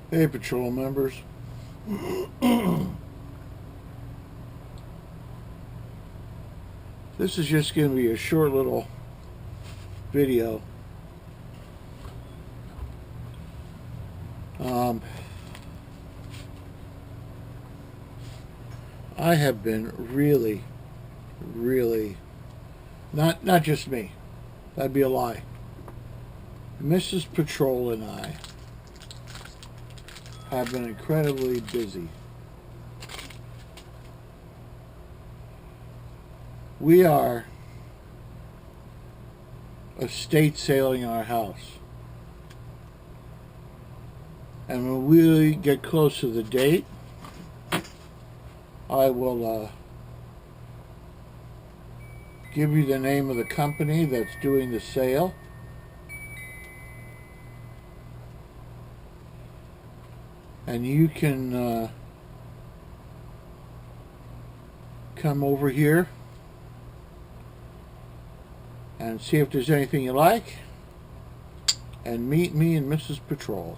Hey, patrol members. This is just going to be a short little video. I have been really, not just me. That'd be a lie. Mrs. Patrol and I have been incredibly busy. We are estate sailing our house. And when we get close to the date, I will give you the name of the company that's doing the sale. And you can come over here and see if there's anything you like and meet me and Mrs. Patrol.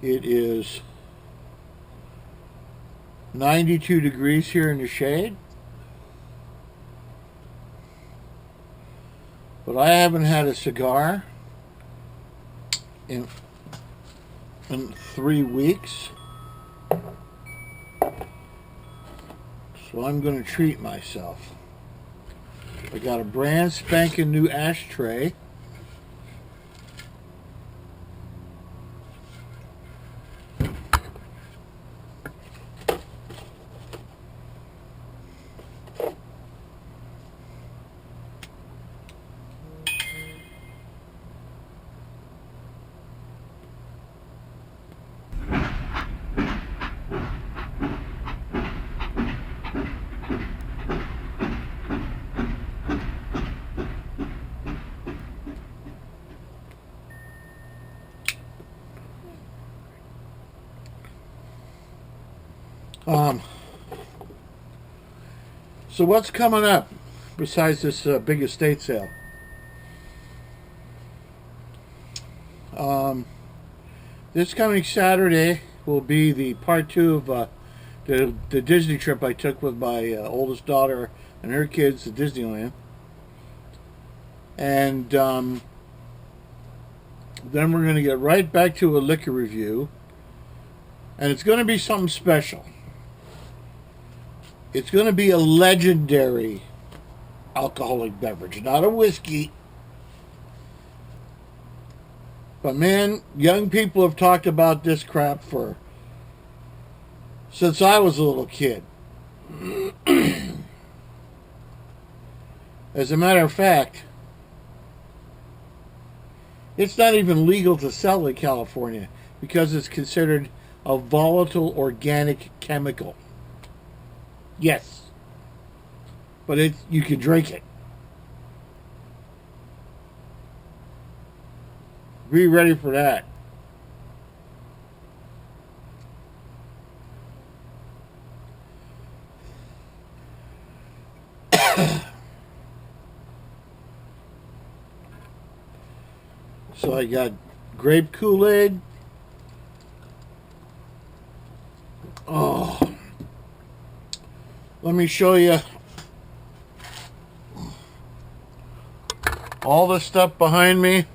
It is 92 degrees here in the shade. But I haven't had a cigar in 3 weeks. So I'm going to treat myself. I got a brand spanking new ashtray. So what's coming up besides this big estate sale? This coming Saturday will be the part 2 of the Disney trip I took with my oldest daughter and her kids to Disneyland. And then we're going to get right back to a liquor review. And it's going to be something special. It's going to be a legendary alcoholic beverage, not a whiskey. But man, young people have talked about this crap since I was a little kid. As a matter of fact, it's not even legal to sell in California because it's considered a volatile organic chemical. Yes. But you can drink it. Be ready for that. So I got grape Kool-Aid. Oh. Let me show you all the stuff behind me.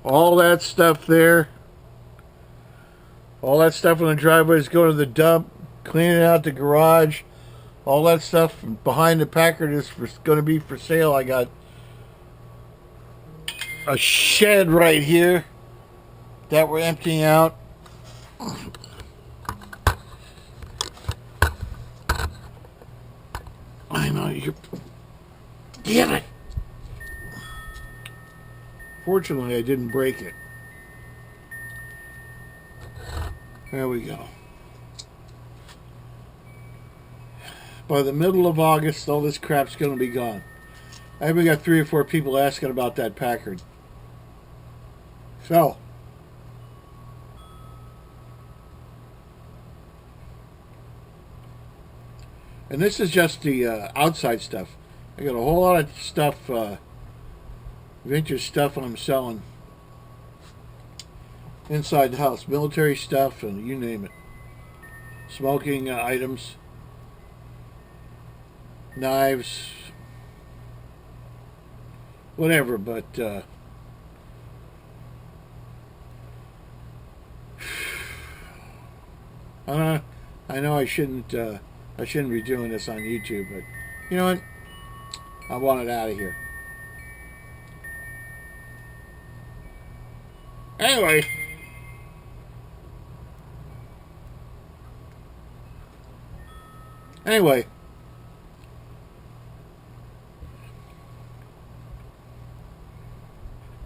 All that stuff there. All that stuff in the driveway is going to the dump. Cleaning out the garage. All that stuff behind the Packard is going to be for sale. I got a shed right here that we're emptying out. I know you. Damn it! Fortunately, I didn't break it. There we go. By the middle of August, all this crap's going to be gone. I even got 3 or 4 people asking about that Packard. So, And this is just the outside stuff. I got a whole lot of stuff, vintage stuff I'm selling inside the house. Military stuff and you name it. Smoking items. Knives. Whatever, but I know I shouldn't be doing this on YouTube, but you know what? I want it out of here. Anyway,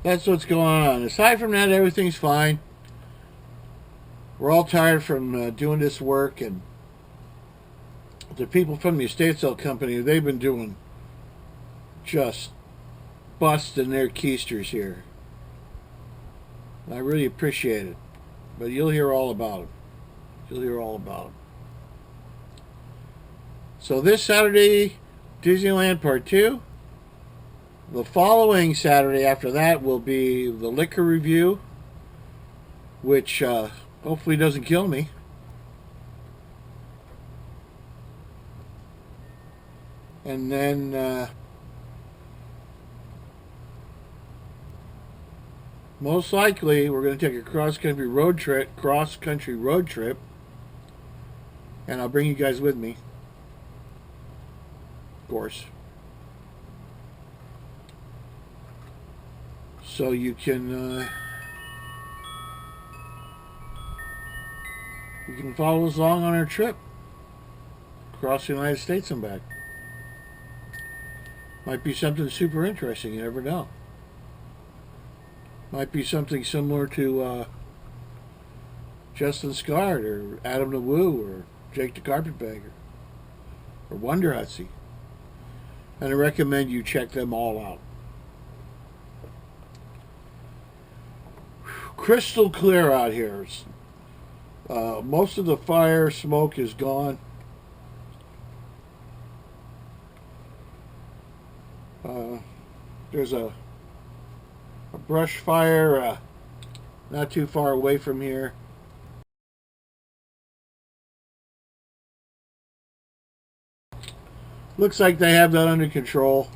that's what's going on. Aside from that, everything's fine. We're all tired from doing this work, and the people from the estate sale company, they've been doing just busting their keisters here. I really appreciate it. But you'll hear all about it. You'll hear all about it. So this Saturday, Disneyland Part 2. The following Saturday after that will be the liquor review, which hopefully doesn't kill me. And then most likely we're going to take a cross-country road trip, and I'll bring you guys with me, of course, so you can follow us along on our trip across the United States and back. Might be something super interesting, you never know. Might be something similar to Justin Scard or Adam the Woo or Jake the Carpetbagger or Wonder Hutsy. And I recommend you check them all out. Crystal clear out here. Most of the fire smoke is gone. There's a brush fire not too far away from here. Looks like they have that under control.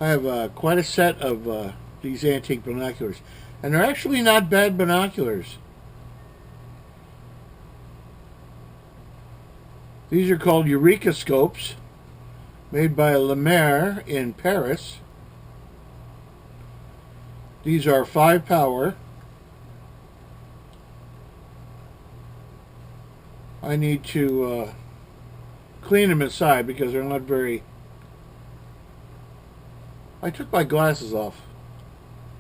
I have quite a set of these antique binoculars, and they're actually not bad binoculars. These are called Eureka scopes, made by Lemaire in Paris. These are 5 power. I need to clean them inside because they're not very... I took my glasses off.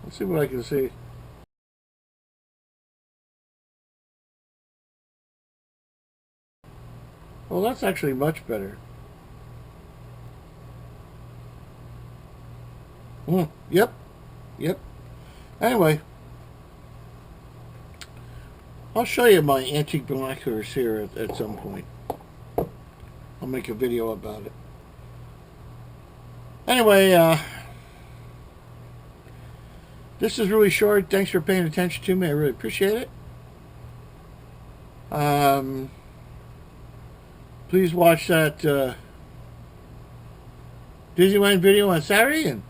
Let's see what I can see. Well, that's actually much better. Yep. Anyway, I'll show you my antique binoculars here at some point. I'll make a video about it. Anyway, this is really short. Thanks for paying attention to me. I really appreciate it. Please watch that Disneyland video on Saturday, and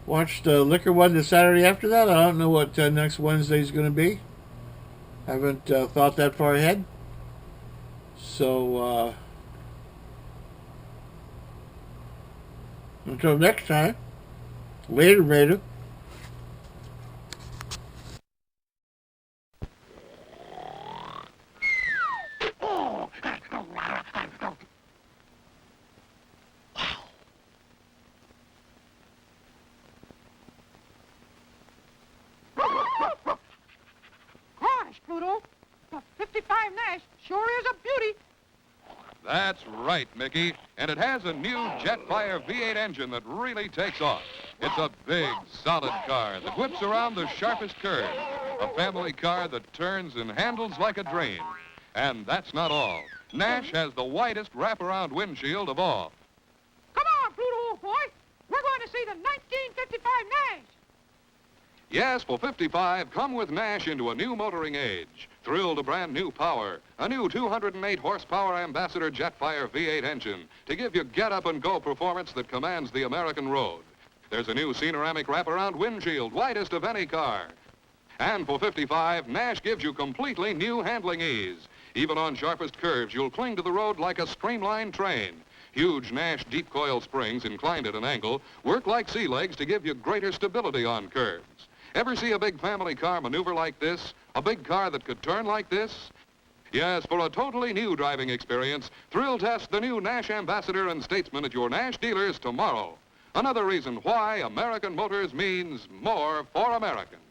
watch the liquor one the Saturday after that. I don't know what next Wednesday is going to be. Haven't thought that far ahead. So until next time, later. Pluto, the 55 Nash sure is a beauty. That's right, Mickey. And it has a new Jetfire V8 engine that really takes off. It's a big, solid car that whips around the sharpest curves. A family car that turns and handles like a dream. And that's not all. Nash has the widest wraparound windshield of all. Come on, Pluto, old boy. We're going to see the 1955 Nash. Yes, for 55, come with Nash into a new motoring age. Thrill to brand new power. A new 208 horsepower Ambassador Jetfire V8 engine to give you get-up-and-go performance that commands the American road. There's a new Cenoramic wraparound windshield, widest of any car. And for 55, Nash gives you completely new handling ease. Even on sharpest curves, you'll cling to the road like a streamlined train. Huge Nash deep coil springs, inclined at an angle, work like sea legs to give you greater stability on curves. Ever see a big family car maneuver like this? A big car that could turn like this? Yes, for a totally new driving experience, thrill test the new Nash Ambassador and Statesman at your Nash dealers tomorrow. Another reason why American Motors means more for Americans.